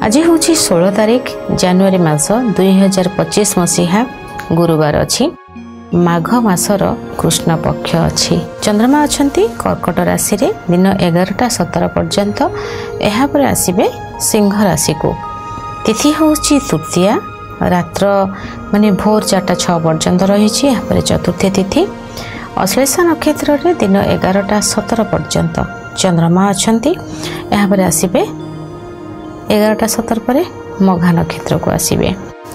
आज हूँ 16 तारीख जनवरी मास 2025 मसीहा गुरुवार अच्छी माघ मासर कृष्ण पक्ष अच्छी चंद्रमा अच्छी कर्कट राशि रे दिन 11:17 पर्यंत यापर आसबे सिंह राशि को तिथि हूँ तृतीया रात्र माने भोर 4:06 पर्यंत रही चतुर्थी तिथि अश्लेषा नक्षत्र रे दिन 11:17 पर्यंत चंद्रमा अच्छी यापर आसबे 11:17 पर मघा नक्षत्र को आसबे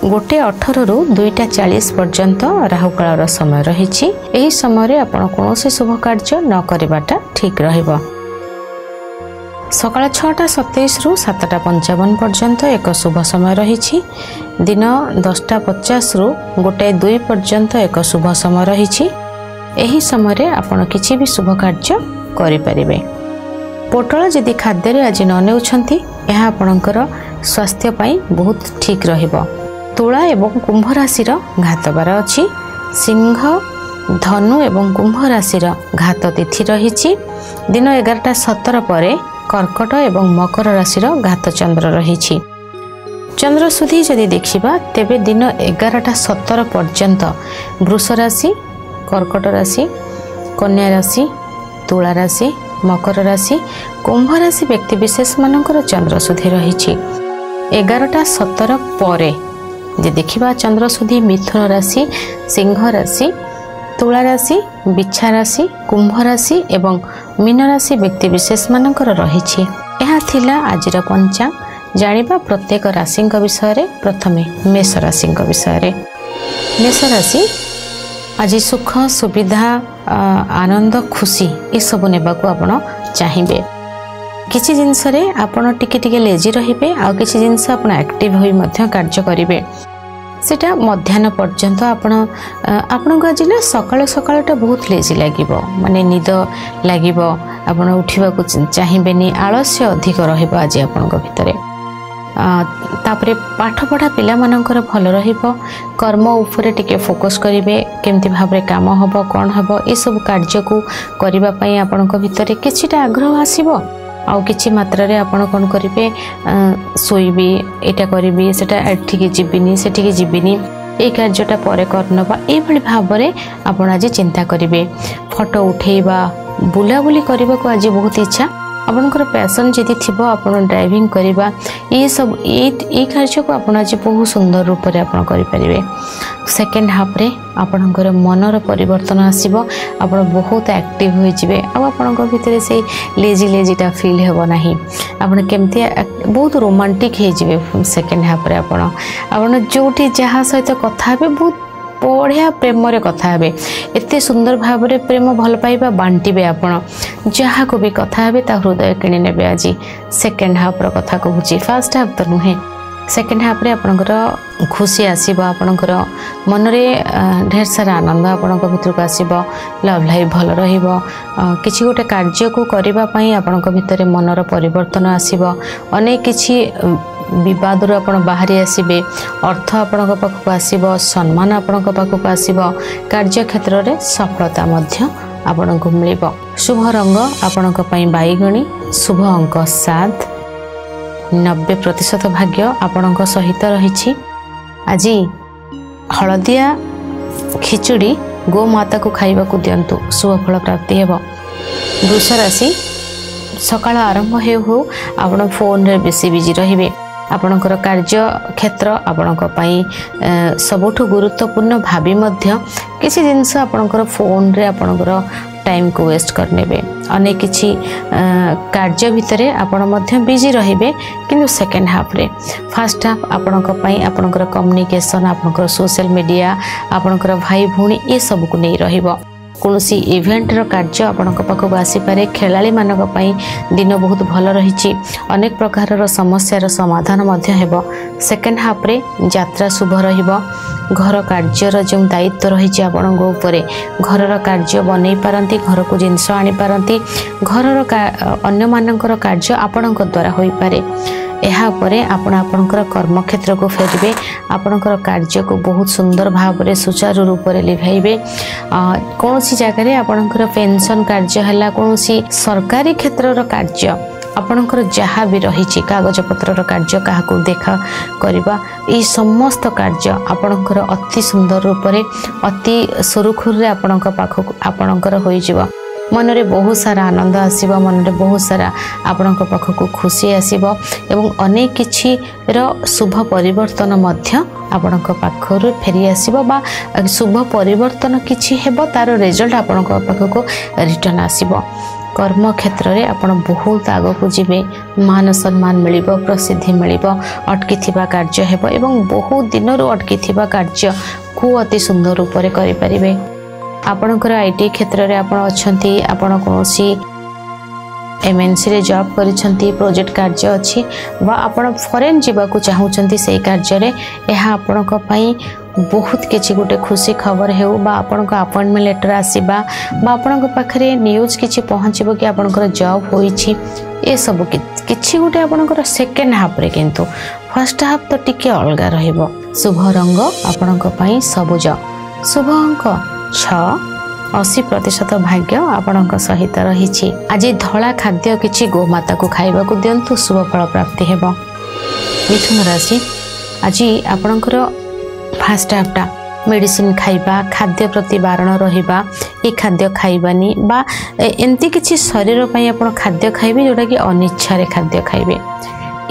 1:18 रु 2:40 पर्यंत राहुकाल समय रही समय आपण कौन शुभ कार्य न करवाटा ठीक रहिबो। सकाळ 6:27 रु 7:55 पर्यंत एक शुभ समय रही दिन 10:50 रु 1:02 पर्यंत एक शुभ समय रही एही समय आपण किछि भी शुभ कार्य करि परिबे। पोटल जदि खाद्य आज न नेउछंती यह आपणकर स्वास्थ्य पाई बहुत ठीक रहिबो। तुला एवं कुंभ राशि घातबार अच्छी सिंह धनु एवं कुंभ राशि घात तिथि रही दिन 11:17 पर कर्कट एवं मकर राशि घात चंद्र रही चंद्र सुधी जदि देखिबा तेबे दिन 11:17 पर्यंत वृष राशि कर्कट राशि कन्या राशि तुला राशि मकर राशि कुंभ राशि व्यक्ति विशेष मानकर चंद्र सुधी रही 11:17 पर जे देखिबा चंद्र सुधी मिथुन राशि सिंह राशि तुला राशि बिच्छा राशि कुंभ राशि एवं मीन राशि व्यक्ति विशेष मानकर रही यह थिला आजिर पंचांग जानिबा प्रत्येक राशि विषय रे प्रथमे मेष राशि विषय रे। मेष राशि आज सुख सुविधा आनंद खुशी ये सब नेबा को आपण चाहिए किसी जिनस रे आपण टिके टिके लेजी रहिबे आ किसी जिनस आपण एक्टिव होई मध्य कार्य करिवे सेटा मध्याह्न पर्यंत आपण को आज सकाळ सकाळटा बहुत लेजी लागिबो माने निद लागिबो आपण उठिबा को चाहिबेनी आलस्य अधिक रहिबो आज आपण को भितरे तापरे पाठ पढ़ा पिला मानकर भल रहिबो कर्म उपरे टिके फोकस करिवे केमति भाबरे काम हबो कोन हबो ए सब कार्य को करिबा पई आपण को भितरे किछिटा आग्रह आसीबो आउ किछि मात्रा रे आपण कोन करिवे सोइबी एटा करिबी सेटा एठिके जिबिनी सेठिके जिबिनी ए कार्यटा परे करनबा ए भली भाबरे आपण आज चिंता करिवे फोटो उठेबा बुलाबुली करबा को आज बहुत इच्छा आपनकर पैशन जदि थिबो आपण ड्राइविंग करबा ये सब ए कार्य को आपण आज बहुत सुंदर रूप रे आपण करि परिबे। सेकेंड हाफ रे आपनकर मनर परिवर्तन आसीबो आपण बहुत एक्टिव होई जिवे आ आपनकर भितरे से लेजी लेजीटा फील हेबो नाही आपण केमति बहुत रोमांटिक हे जिवे। सेकेंड हाफ रे आपण जोठी जहा सहित कथा हेबे बहुत बढ़िया प्रेम रे कथा हेबे एते सुंदर भाव रे प्रेम भल पाइबा बांटीबे आपण जहा को भी कथा हेबे ता हृदय किनि नेबे। आज सेकेंड हाफ रो कथा कहूची फर्स्ट हाफ तो नुहे सेकेंड हाफ रे आपनकर खुशी आसीबो आपनकर मन रे ढेर सारा आनंद आपनक भितर को आसीबो लव लाइफ भल रहिबो किछि गोटे कार्य को करिबा पई आपनक भितरे मनर परिवर्तन आसीबो अनेक किछि विवाद रू आपण बाहरी आसीबे अर्थ आपण पाखक आसीबो सम्मान आपण पाखक आसीबो कार्य क्षेत्र रे सफलता मध्य आपण को मिलिबो। शुभ रंग आपण पई बाईगणी शुभ अंक 7 90% भाग्य आपण सहित रही। आज हलदिया खिचुड़ी गो माता को खाइबा को दियंतु शुभ फल प्राप्ति हेबो। वृष राशि सकाळ आरंभ हो आपण फोन रे बेसी बिजी रहिबे आपणकर कार्य क्षेत्र आपणक पई सबुठु गुरुत्वपूर्ण भाबी मध्य किसी जिनस आपणकर फोन रे आपणकर टाइम को वेस्ट करनेबे अनेक किछि कार्य भितरे आपण मध्य बिजी रहिबे किंतु सेकेंड हाफ रे फर्स्ट हाफ आपणक पई आपणकर कम्युनिकेशन आपणकर सोशल मीडिया आपणकर भाई भूणी ए सब को नै रहिबो कौनसी इवेंट रो कार्य आपणक पाखक आसीपारे खेलाड़ी मानक पई दिन बहुत भल रही अनेक प्रकार रो समस्यार समाधान मध्य हेबो। सेकेंड हाफ रे यात्रा शुभ रहिबो घर कार्यर जो दायित्व रही आपणक उपरे घरर कार्य बनै पारंती घर को जिनस आनी पारंती घरर अन्य मानकर कार्य आपणक द्वारा होई पारे ଏହା ପରେ ଆପଣ ଆପଣଙ୍କର କର୍ମକ୍ଷେତ୍ରକୁ ଫେରିବେ ଆପଣଙ୍କର କାର୍ଯ୍ୟକୁ ବହୁତ ସୁନ୍ଦର ଭାବରେ ସୁଚାରୁ ରୂପରେ ଲିଭାଇବେ କୌଣସି ଜାଗାରେ ଆପଣଙ୍କର ପେନସନ କାର୍ଯ୍ୟ ହେଲା କୌଣସି ସରକାରୀ କ୍ଷେତ୍ରର କାର୍ଯ୍ୟ आपणकर जहाँ भी रही कागजपत्र कार्य क्या देखा करवा ये समस्त कार्य आपणकर अति सुंदर रूप से अति सुरुखुर आपणकर हो मनरे बहुत सारा आनंद आसीबा मनरे बहुत सारा आपण पाखक खुशी आसीबा एवं अनेक किछि शुभ परिवर्तन मध्य आपण पाखर फेरी आसीबा बा शुभ परिवर्तन किछि हेबो तार रिजल्ट आपण पाखक रिटर्न आसीबा। कर्म क्षेत्र में आपण बहुत आग को जीवे मान सम्मान मिलिबो प्रसिद्धि मिलिबो अटकी थिबा कार्य हेबो एवं बहुत दिन अटकी थिबा कार्य को अति सुंदर रूप से करि परिबे। आपणकर आईटी क्षेत्र में आपण अछंती आपण कोनोसी एमएनसी रे जॉब करिसंती प्रोजेक्ट कार्य अछि बा आपण फॉरेन जीवा को चाहउचंती सेही कार्य रे एहा आपणक पई बहुत किछि गोटे खुशी खबर हेउ बा आपणक अपॉइंटमेंट लेटर आसीबा बा आपणक पाखरे न्यूज किछि पहुंचबो कि आपणकर जॉब होईछि ए सब किछि गोटे आपणकर सेकेंड हाफ रे किंतु फर्स्ट हाफ तो टिके अलगा रहइबो। शुभ रंग आपणक पई सबुज शुभ अंक 6 80% भाग्य आपणक सहित रही। आज धला खाद्य किछि गोमाता को खाइबा को दियंतु शुभ फल प्राप्ति हेबो। मिथुन राशि आज आपणकर फास्ट हाफटा मेडिसिन खाइबा खाद्य प्रति बारण रहिबा ये खाद्य खाइबानी बा एंती किछि शरीर पई आपण खाद्य खाइबे जोटा कि अनिच्छा रे खाद्य खाइबे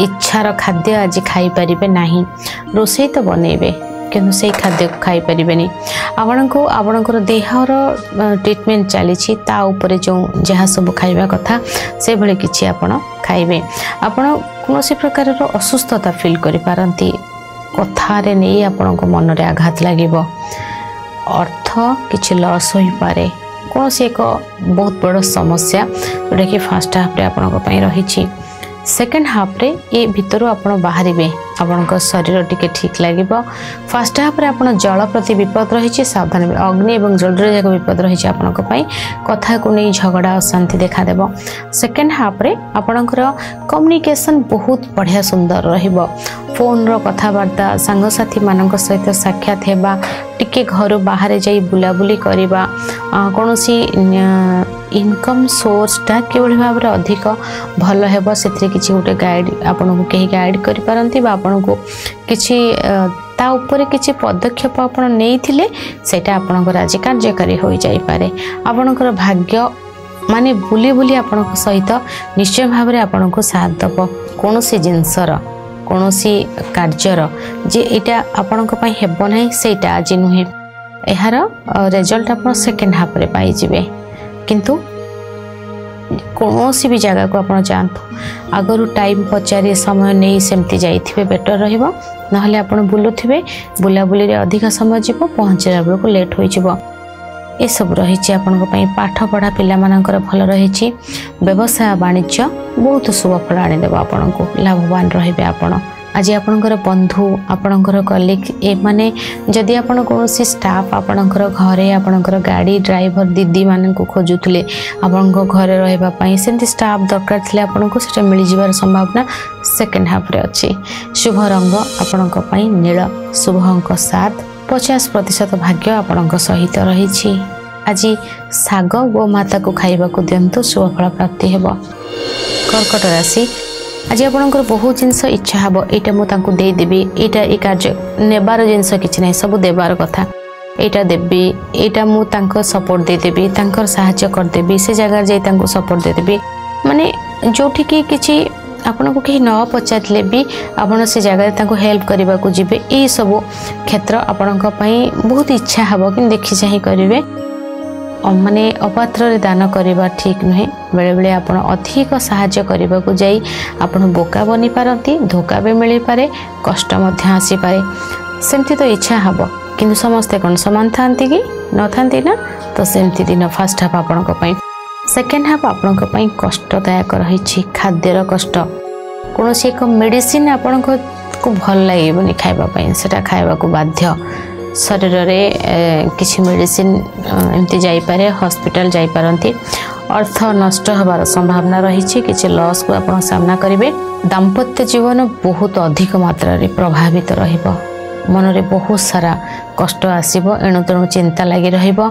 इच्छार खाद्य आज खाई परिबे नाही रोसई तो बनेबे किंतु से खाद्य को खाई परिबेनी आपनको आपणकर देहर ट्रीटमेंट चली ता ऊपर जो जहाँ सब खाइबा कथा से भले किछि आपण खाइबे। आपण कोनोसी प्रकार असुस्थता फील करि पारंती कथारे नहीं आपनको मन रे आघात लागिबो अर्थ किछि लॉस होई पारे कोनोसी एक बहुत बड़ समस्या जोटा कि फर्स्ट हाफ रे आपनको पई रहिछि। सेकेंड हाफ रे ये भितर आपण बाहरिबे आपणक शरीर टिके ठीक लागिबो। फर्स्ट हाफ रे आपण जल प्रति विपद रही सावधान अग्नि और जल जाक विपद रही आपणक पई कथा को नहीं झगड़ा अशांति देखा देबो। सेकेंड हाफ रे आपणकर कम्युनिकेशन बहुत बढ़िया सुंदर रहिबो फोन रो कथाबार्ता सांगसाथी मानक सहित साक्षात हेबा टिके घर बाहर जाई बुलाबुली करबा कोनोसी इनकम सोर्सटा केवल भाव में अधिक भल हेबो सेथरे किछि गोटे गाइड आपनको केही गाइड करि पारंती बा आपनको किछि ता ऊपर किछि पदक्षेप आपण नेइथिले सेटा आपनकर आज कार्यकारी होई जाई पारे। आपनकर भाग्य माने बुली बुली आपनक सहित निश्चय भाव में आपनको साथ दबो कोनोसी जिंसर कोनोसी कार्यर जे एटा आपनक पई हेबो नै सेटा आज नुहे एहार रिजल्ट आपण सेकेंड हाफ रे पाई जिवे किंतु कौन भी जगह को आप जातु आगु टाइम पचारि समय नहीं सेमती जाइए बेटर रहिबो नहले आपण बुलुथिबे बुलाबुली रे अधिक समय जीव पहुँचला बेलू लेट हो ये सब रही पाठ पढ़ा पिला मानकर भल रही व्यवसाय वाणिज्य बहुत शुभ फल आनीदेव आपण को लाभवान रहिबे आपण। आज आपणकर बंधु आपणकर कलिग ए माने जदि आपण कोनोसी स्टाफ आपणकर घरे आपणकर गाड़ी ड्राइवर दीदी मान को खोजुले आपणको घरे रहबा पई सेंती स्टाफ दरकार थिले आपणको सेटा मिल जिवार संभावना सेकेंड हाफ रे अछि। शुभ रंग आपणको पई नील शुभ अंक 7 50% भाग्य आपणको सहित रही। आज साग गो माता को खाइबा को दियंतु शुभ फल प्राप्ति हेबो। कर्कट राशि आज आपणकर बहुत जिनस इच्छा हे यहाँ मुझे देदेवी यहाँ ये कार्य नेबार जिनस किसी ना सब देवार कथा यहाँ देवी यहाँ मुझे सपोर्ट देदेवी साहाय्य करदेवी से जगह जाई सपोर्ट देदेवी माने जोठी कि किसी आपन को कहीं न पचारे भी आपन से जगह हेल्प करने को जी ये सब क्षेत्र आपण बहुत इच्छा हे कि देखी चाह करेंगे माने अपात्र दान करवा ठीक नुहे बेले बेले आपण अधिक साहाय्य करने को जाई आपण बोका बनी पारती धोखा भी मिल पारे कष्ट मध्य आसी पारे सेमती तो इच्छा हे किंतु समस्ते कौन समान था कि न था ना तो सेमती दिन फर्स्ट हाफ आपण सेकेंड हाफ आपण कष्टदायक रही खाद्यर कष्ट कौन एक मेडिसिन आपण को भल लगे खावाई से खावा को बाध्य शरीर रे किसी मेडिसिन एमती जाइपारे हॉस्पिटल जाइपारती अर्थ नष्ट होबार संभावना रही किसी लॉस को आप सामना करेंगे। दाम्पत्य जीवन बहुत अधिक मात्रा रे प्रभावित रहिबो मन रे बहुत सारा कष्ट आसीबो एणु तेणु चिंता लगी रहिबो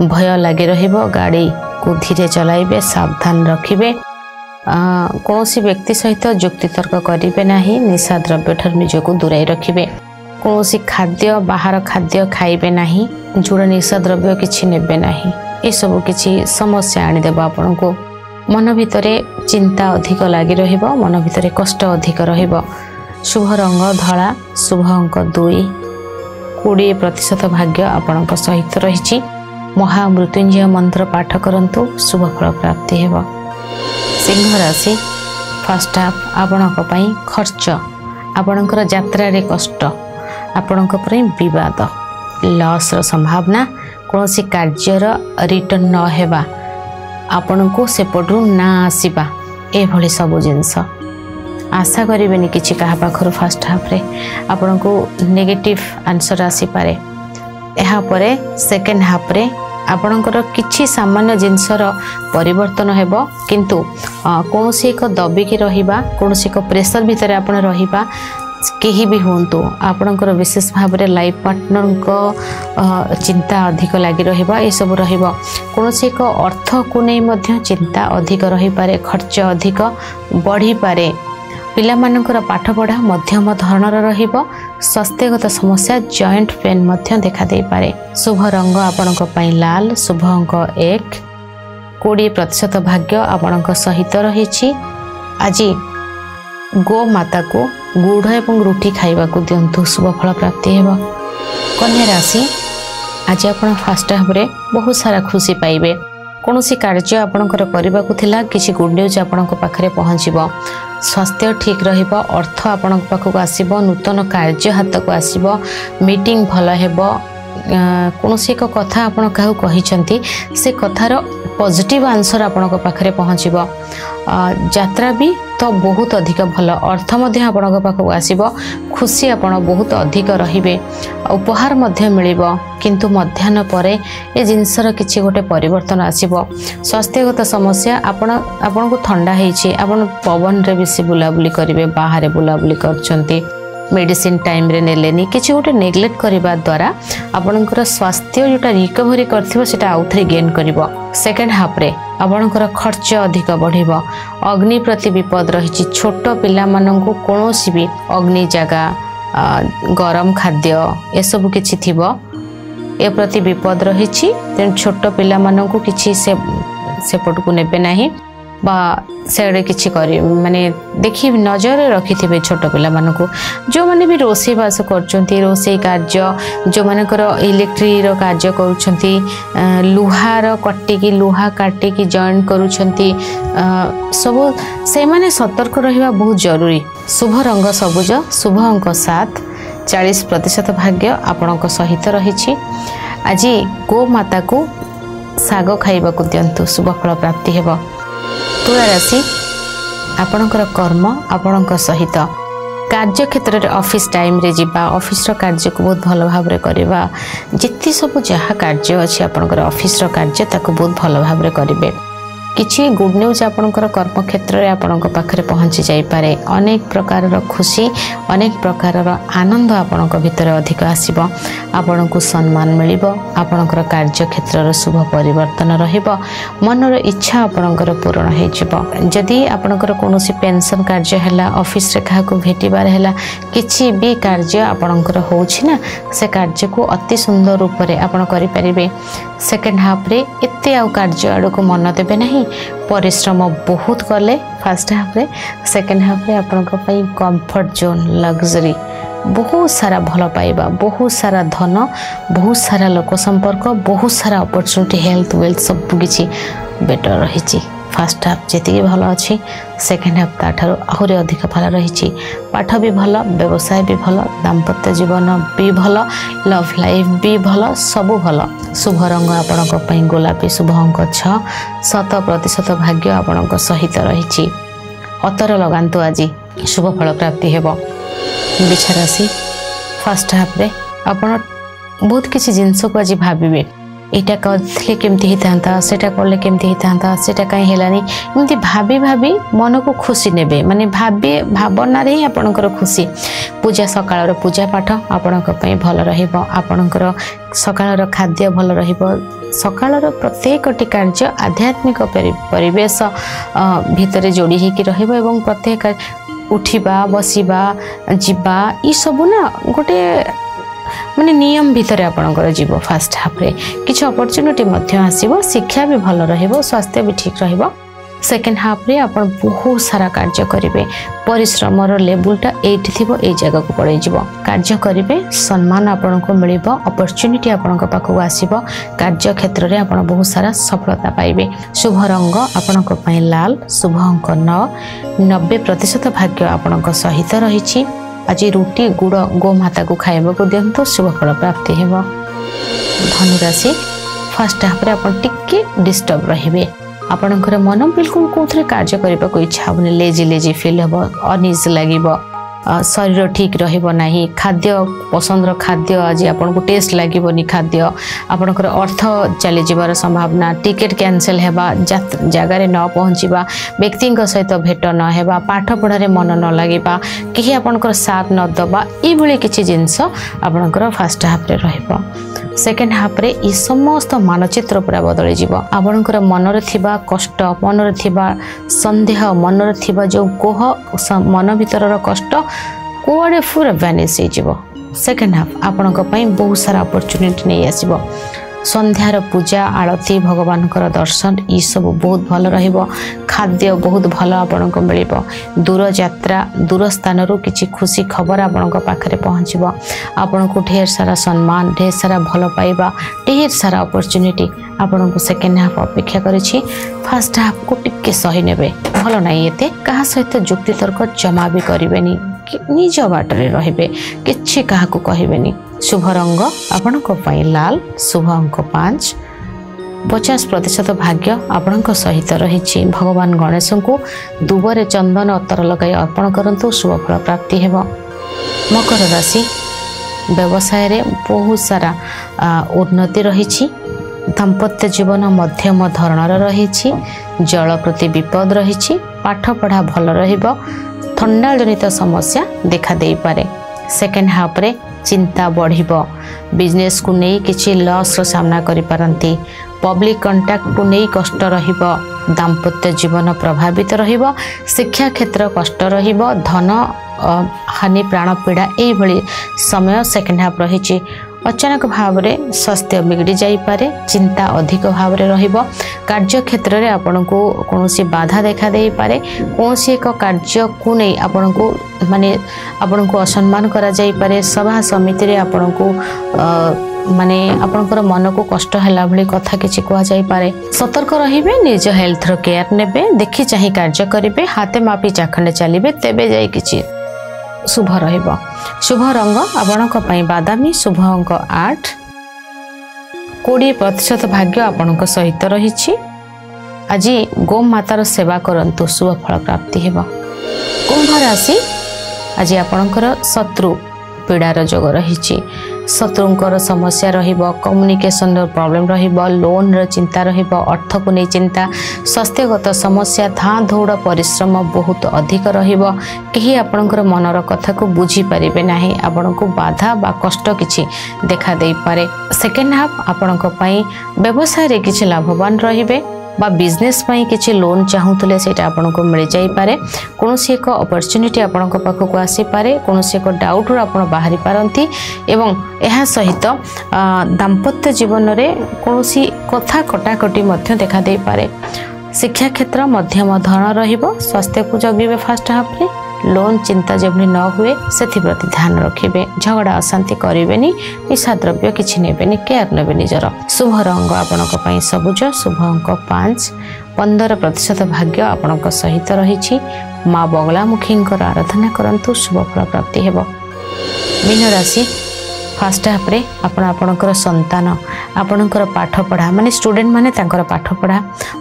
भय लगी रहिबो गाड़ी को धीरे चलाइबे सावधान रखिबे कौन व्यक्ति सहित जुक्तितर्क करेंगे ना, निशा द्रव्य ठार निजक दूराई रखिए। कौन खाद्य बाहर खाद्य खाइबे ना, जोड़ा निशा द्रव्य किसी नेबे ना, ये सब किसी समस्या आनीदेव। आपण को मन भितर चिंता अधिक लगी रहिबो, मन भितर कष्ट अधिक रहिबो। शुभ रंग धला, शुभ अंक 2, 20% भाग्य आपण सहित रही। महामृत्युंजय मंत्र पाठ करंतु, शुभ फल प्राप्ति हेबो। सिंह राशि फर्स्ट हाफ आपणक पई खर्च, आपणकर यात्रा रे कष्ट, आपणक पई विवाद, लॉस रो संभावना, कोनोसी कार्यर रिटर्न न हेबा, आपणको सेपटू ना आसीबा, ए भली सब जिंस आशा करें किसी क्या पाखर फर्स्ट हाफ रे आपणको नेगेटिव आंसर आसी पारे। एहा परे सेकेंड हाफ रे आपणकर किछि सामान्य जिनसर परिवर्तन हेबो, किंतु कोनोसी एक दबिकी रहिबा, कोनोसी एक प्रेशर भितर आपण रहिबा, केही भी होंतु आपणकर विशेष भाव में लाइफ पार्टनर को चिंता अधिक लगी रहिबा, ए सब रहिबो। कोनोसी एक अर्थ को नहीं मध्य चिंता अधिक रही पारे, खर्च अधिक बढ़ी पारे। पिलामानकर पाठ पढ़ा मध्यम धरणर रहिबो। स्वास्थ्यगत समस्या जॉइंट पेन मध्य देखा दे पारे। शुभ रंग आपणक पई लाल, शुभ अंक 1, 20% भाग्य आपणक सहित रही। आज गो माता को गुड़ एवं रुटी खाइबा को दिंतु, शुभ फल प्राप्ति हेबो। कन्या राशि आज आपण फर्स्ट हाफ रे बहुत सारा खुशी पाइबे। कौनसी कार्य आपणकर करबा को थिला, किसी गुड न्यूज आपणक पाखरे पहुँचबो। स्वास्थ्य ठीक रहिबो, अर्थ आपणक पाखक आसीबो, नूतन कार्य हाथ को आसीबो, मीटिंग भल हेबो। कौनसी एक कथा आपण काहू कहिसंती, से कथार पॉजिटिव आंसर आपणक पाखरे पहुँचबो। यात्रा भी तो बहुत अधिक भल, अर्थ मध्य आपणक पाखक आसीबो, खुशी आपण बहुत अधिक रहिबे, उपहार मध्य मिलिबो। किंतु मध्याह्न परे ए जिनसर किछि गोटे परिवर्तन आसीबो। स्वास्थ्यगत समस्या आपण को ठंडा हेछि, आपण पवन रे बेसी बुलाबुली करिवे, बाहर बुलाबुली करछंती, मेडिसिन टाइम रे नेलेनी, किछि गोटे नेग्लेक्ट करबा द्वारा आपणकर स्वास्थ्य जोटा रिकवरी करथिबो सेटा आउथरे गेन करिवो। सेकेंड हाफ रे आपणकर खर्च अधिक बढ़िबो। अग्नि प्रति विपद रही, छोट पिला माननकु कोनोसी भी अग्नि जगह गरम खाद्य ए सब किछि थिबो, ए प्रति विपद रही। तेणु छोट पिला माननकु किछि सेपट को नेबे नाही, बा सेडे किछि करी माने देखि नजर रखि थिबे छोट पिला माननकु। जो माने भी रोसे बास करचंती, रोसे कार्य, जो मानकर इलेक्ट्री रो कार्य करूछंती, लुहार कट्टी की लुहा काटी की जॉइन करूछंती, सब से माने सतर्क रहिबा बहुत जरूरी। शुभ रंग सबुज, शुभ अंक 7, 40% भाग्य आपणक सहित रही। आज गो माता को साग खाइबा को दिंतु, शुभ फल प्राप्ति हेबो। तुला राशि आपणकर कर्म आपणक सहित कार्य क्षेत्र में ऑफिस टाइम रे जिबा, ऑफिस रो कार्य को बहुत भल भाव रे करबा, जिति सब जहाँ कार्य अच्छी आपणकर ऑफिस रो कार्य ताको बहुत भल भाव रे करिवे। किछि गुड न्यूज आपणकर कर्म क्षेत्र में आपणक पाखरे पहुँची जाई पारे। अनेक प्रकार खुशी, अनेक प्रकार आनंद आपणक भितर अधिक आसीबो। आपणको सम्मान मिलिबो, आपणकर कार्य क्षेत्र शुभ परिवर्तन रहिबो, मनर इच्छा आपणकर पूर्ण हो जिवो। जदि आपणकर कोनोसी पेंशन कार्य हैला, ऑफिस रे काहाको भेटिबार हैला, किछि भी कार्य आपणकर होउछि ना, से कार्य को अति सुंदर रूप रे आपण करि परिबे। सेकेंड हाफ रे एते आउ कार्य आड़को मन देबे नहीं, परिश्रम बहुत कले फर्स्ट हाफ रे। सेकेंड हाफ रे आपन को पई कंफर्ट जोन, लग्जरी, बहुत सारा भल पाइबा, बहुत सारा धन, बहुत सारा लोक संपर्क, बहुत सारा अपॉर्चुनिटी, हेल्थ वेल्थ सब किछि बेटर रही। फर्स्ट हाफ जी भल अच्छी, सेकेंड हाफ ताठारु आहुरी अधिक भल रही। पाठ भी भल, व्यवसाय भी भल, दाम्पत्य जीवन भी भल, लव लाइफ भी भल, सबू भल। शुभ रंग आपणक पई गोलापी, शुभ अंक 6, 100% भाग्य आपणक सहित रही। अतर लगांतु, आज शुभ फल प्राप्ति हेबो। बिछा राशि फर्स्ट हाफ रे आपण बहुत किसी जिनस को आज भाविबे, एटा करथिले केमती हितांता सेटा करले केमती हितांता सेटा काई हेलानी एमती भाबी भाबी मन को खुशी नेबे माने भावना रे ही आपनकर खुशी पूजा सकाळ रो पूजा पाठ आपनक पई भल रहिबो आपनकर सकाळ रो खाद्य भल रहिबो सकाळ रो प्रत्येक टी कार्य आध्यात्मिक परिवेश भितरे जोड़ी हे कि रहिबो एवं प्रत्येक उठिबा बसिबा जिबा ई सब ना गोटे माने नियम भितर आपनकर जीव फास्ट हाफ रे किछ अपॉर्चुनिटी मध्य आसीबो शिक्षा भी भल रहिबो स्वास्थ्य भी ठीक रहिबो सेकेंड हाफ रे आपण बहुत सारा कार्य करिवे परिश्रम रो लेवलटा एठी थिबो ए जगह को पड़े जीवो कार्य करिवे सम्मान आपण को मिलिबो अपॉर्चुनिटी आपण को पाखो आसीबो कार्य क्षेत्र रे आपण बहुत सारा सफलता पाइबे शुभ रंग आपण को पई लाल शुभ अंक 90% भाग्य आपण को सहित रहिछि आज रुटी गुड़ गोमाता को खाइबा को दियंतो शुभ फल प्राप्ति हेबो धनुराशि फर्स्ट हाफ रे आपण टिके डिस्टर्ब रहिबे आपणकर मन बिल्कुल कोथरे कार्य करबा को इच्छा होने लेजी फील हेबो अनिज लागिबो शरीर ठीक रहिबो नाही खाद्य पसंद रो खाद्य आज आपन को टेस्ट लागिबो नि खाद्य आपणकर अर्थ चली जिबार संभावना टिकट कैंसिल हेबा जगह रे न पहुंचीबा व्यक्ति सहित भेट न हेबा पाठ पढ़ारे मन न लागिबा कि आपणकर साथ न दबा ई भली किछि जिंस आपणकर फर्स्ट हाफ रे रहिबो सेकेंड हाफ रे ई समस्त मानचित्र पूरा बदली जीव आपणकर मन रे थिबा कष्ट मन रे थिबा संदेह मन रे थिबा जो कोह मन भीतर रो कष्ट कोआडे पूरा वैनिश हो जीव सेकेंड हाफ आपणक पई बहुत सारा अपॉर्चुनिटी नहीं आसीबो संध्यार पूजा आरती भगवान दर्शन ई सब बहुत भल रहिबो खाद्य बहुत भल आपनको मिलिबो दूर यात्रा दूर स्थान रो किछि खुशी खबर आपनको पाखरे पहुंचबो आपनको ढेर सारा सम्मान ढेर सारा भल पाइबा ढेर सारा अपॉर्चुनिटी आपनको सेकेंड हाफ अपेक्षा करिछि फर्स्ट हाफ को टिके सही नेबे भल नाही एते कहा सहित जुक्ति तर्क जमा भी करिवेनी निज बाटरे रहिबे किछि काहा को कहिबेनी शुभ रंग आपणक पई लाल शुभ अंक 5 50% भाग्य आपणक सहित रहिछि भगवान गणेश को दुबरे चंदन अतर लगाई अर्पण करंतु शुभ फल प्राप्ति हेबो मकर राशि व्यवसाय रे बहुत सारा उन्नति रहिछि दाम्पत्य जीवन मध्यम धरणर रहिछि जल प्रति विपद रहिछि पाठ पढ़ा भल रहिबो ठंडा जनित समस्या देखा दे पारे सेकेंड हाफ रे चिंता बढ़िबो बिजनेस को नहीं किछि लॉस रो सामना करि पारंती पब्लिक कांटेक्ट को नहीं कष्ट रहिबो दाम्पत्य जीवन प्रभावित रहिबो शिक्षा क्षेत्र कष्ट रहिबो धन हानि प्राण पीड़ा एई भली समय सेकेंड हाफ रहिछि अचानक भाव में स्वास्थ्य बिगड़ी जाई पारे चिंता अधिक भाव में रहिबो कार्य क्षेत्र रे आपन को कोनोसी बाधा देखा दे पारे कोनोसी एक कार्य को नहीं आपन को माने आपन को असम्मान करा जाई पारे सभा समिति रे आपन को माने आपनकर मन को कष्ट हला भली कथा किछि कोआ जाई पारे सतर्क रहिबे निज हेल्थ रो केयर नेबे देखि चाहि कार्य करिवे हाथे मापी चाखंडे चलिबे तेबे जाई किछि शुभ रहिबो शुभ रंग आपणक पई बादामी शुभ अंक 8 20% भाग्य आपणक सहित रहिछि आज गो मातार सेवा करंतु शुभ फल प्राप्ति हेबो कुंभ राशि आज आपणकर शत्रु पीड़ार जोग रहिछि शत्रुंकर समस्या रहिबो कम्युनिकेशन रो प्रॉब्लम रहिबो लोन रो चिंता रहिबो अर्थ को नै चिंता स्वास्थ्यगत समस्या था दौड़ परिश्रम बहुत अधिक रहिबो केही आपनकर मनर कथा को बुझी परिबे नाही आपनको बाधा बा कष्ट किछि देखा देई पारे सेकेंड हाफ आपनको पई व्यवसाय रे किछि लाभवान रहिबे बा बिजनेस पई किछि लोन चाहूतले सेटा आपनको मिल जाई पारे कोनोसी एक अपॉर्चुनिटी आपनको पाखो को आसी पारे कोनोसी एक डाउट रो आपण बाहरी पारंती एवं एहा सहित दाम्पत्य जीवन रे कोनोसी कथा कटाकटी मध्य देखा देई पारे शिक्षा क्षेत्र मध्यम धरण रहिबो स्वास्थ्य को जगिबे फर्स्ट हाफ रे लोन चिंता जेभली न हुए सेथि प्रति ध्यान रखिबे झगड़ा अशांति करिवेनी निशा द्रव्य किछि नेबेनी केयर नेबे निजर शुभ रंग आपनक पई सबुज शुभ अंक 5 15% भाग्य आपनक सहित रहिछि मां बगलामुखींकर आराधना करंतु शुभ फल प्राप्ति हेबो मीन राशि फर्स्ट हाफ रे आपणकर संतान आपणकर पाठ पढ़ा माने स्टूडेंट माने तांकर पाठ पढ़ा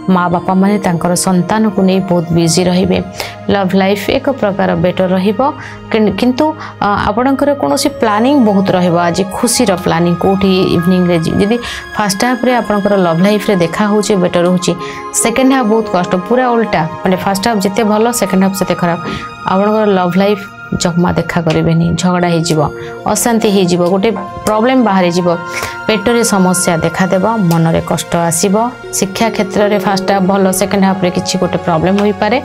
माँ बापा माने तांकर संतान को नहीं बहुत बिजी रहिबे लव लाइफ एक प्रकार बेटर रहिबो किंतु आपणकर कोनोसी प्लानिंग बहुत रहिबो आज खुशी रो प्लानिंग कोठी इवनिंग रे जदी फर्स्ट हाफ रे आपणकर लव लाइफ रे देखा होची बेटर होची सेकंड हाफ बहुत कष्ट पूरा उल्टा माने फर्स्ट हाफ जते भलो सेकंड हाफ सेते खराब आपणकर लव लाइफ जमा देखा करेनि झगड़ा हो अशांति हो गोटे प्रॉब्लम बाहरी जीव पेटरे समस्या देखा देव मन रे कष्ट आसीबो शिक्षा क्षेत्र में फास्ट हाफ भल सेकेंड हाफ रे किछि गोटे प्रॉब्लम होई पारे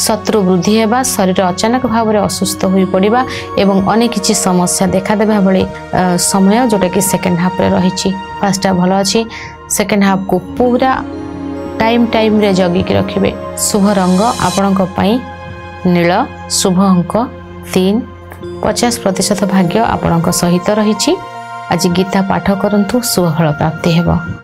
शत्रु वृद्धि हेबा शरीर अचानक भाव में असुस्थ होई पड़िबा एवं अनेक किछि समस्या देखा देबा भली समय जोटा कि सेकेंड हाफ रे रहिछि फास्ट हाफ भल अछि सेकेंड हाफ को पूरा टाइम रे जगी के रखिबे शुभ रंग आपणक पई नील शुभ अंक 3 50% भाग्य आपणक सहित रही आज गीता पाठ करंतु शुभ फल प्राप्ति हेबो।